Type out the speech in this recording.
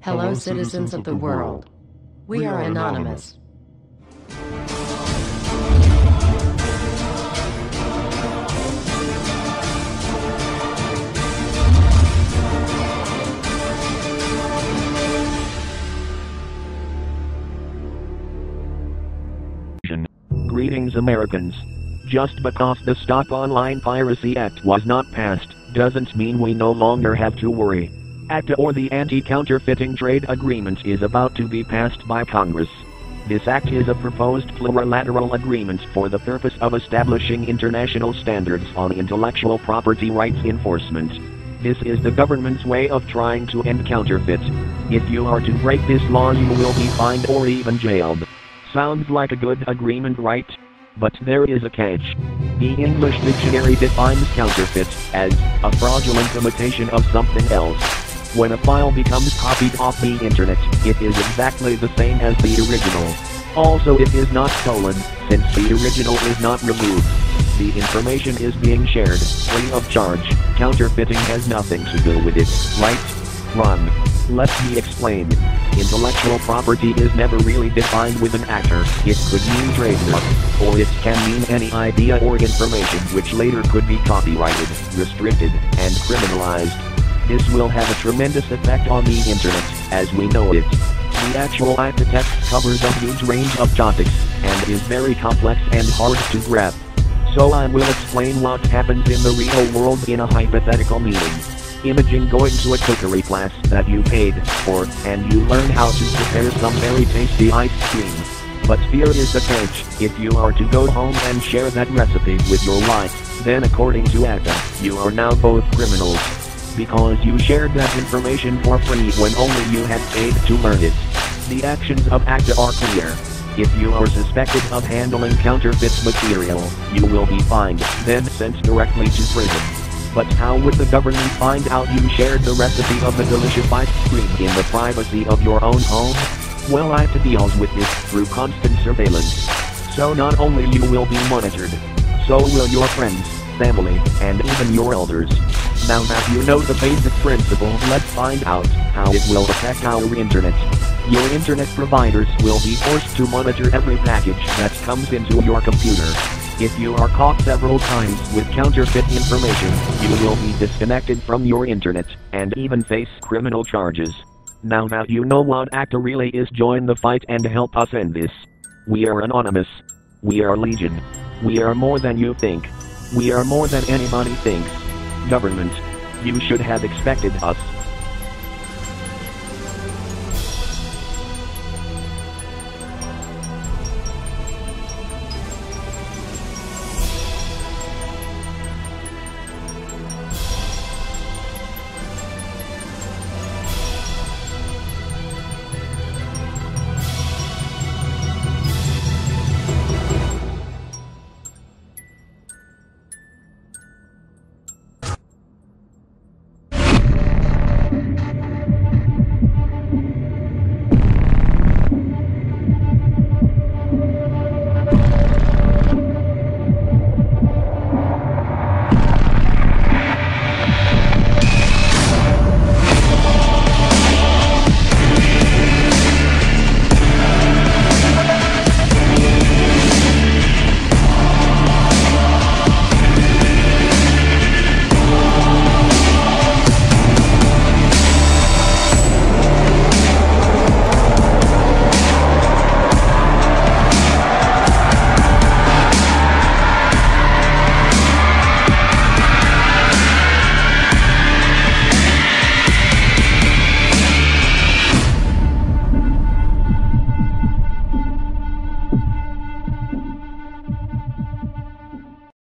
Hello, citizens of the world. We are anonymous. Greetings, Americans. Just because the Stop Online Piracy Act was not passed, doesn't mean we no longer have to worry. ACTA, or the Anti-Counterfeiting Trade Agreement, is about to be passed by Congress. This act is a proposed plurilateral agreement for the purpose of establishing international standards on intellectual property rights enforcement. This is the government's way of trying to end counterfeit. If you are to break this law, you will be fined or even jailed. Sounds like a good agreement, right? But there is a catch. The English dictionary defines counterfeit as a fraudulent imitation of something else. When a file becomes copied off the internet, it is exactly the same as the original. Also, it is not stolen, since the original is not removed. The information is being shared, free of charge. Counterfeiting has nothing to do with it, right? Run. Let me explain. Intellectual property is never really defined with an actor. It could mean trademark, or it can mean any idea or information which later could be copyrighted, restricted, and criminalized. This will have a tremendous effect on the internet, as we know it. The actual ACTA text covers a huge range of topics, and is very complex and hard to grasp. So I will explain what happens in the real world in a hypothetical meeting. Imagine going to a cookery class that you paid for, and you learn how to prepare some very tasty ice cream. But here is the catch: if you are to go home and share that recipe with your wife, then according to ACTA, you are now both criminals. Because you shared that information for free when only you had paid to learn it. The actions of ACTA are clear. If you are suspected of handling counterfeit material, you will be fined, then sent directly to prison. But how would the government find out you shared the recipe of the delicious ice cream in the privacy of your own home? Well, ACTA deals with this through constant surveillance. So not only you will be monitored, so will your friends, family, and even your elders. Now that you know the basic principle, let's find out how it will affect our internet. Your internet providers will be forced to monitor every package that comes into your computer. If you are caught several times with counterfeit information, you will be disconnected from your internet, and even face criminal charges. Now that you know what ACTA really is, join the fight and help us end this. We are anonymous. We are legion. We are more than you think. We are more than anybody thinks. Government, you should have expected us.